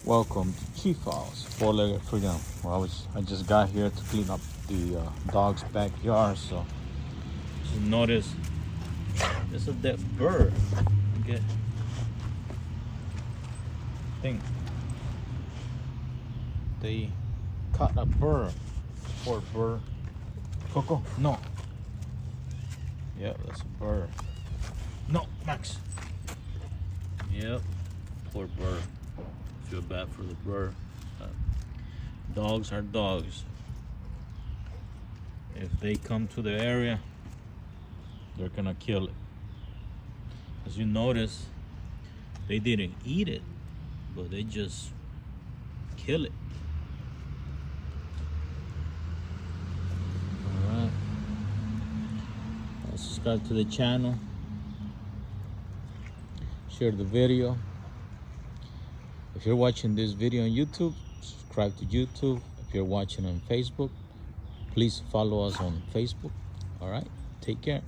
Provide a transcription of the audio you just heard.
Welcome to Chief House, Four-Legged Freedom. Well, I just got here to clean up the dog's backyard, so just notice there's a dead bird. Okay, I think they caught a bird. Poor bird. Coco, no. Yeah, that's a bird. No, Max. Yep, poor bird. Feel bad for the bird. Dogs are dogs. If they come to the area, they're gonna kill it. As you notice, they didn't eat it, but they just kill it. Alright. Subscribe to the channel. Share the video. If you're watching this video on YouTube, subscribe to YouTube. If you're watching on Facebook, please follow us on Facebook. All right, take care.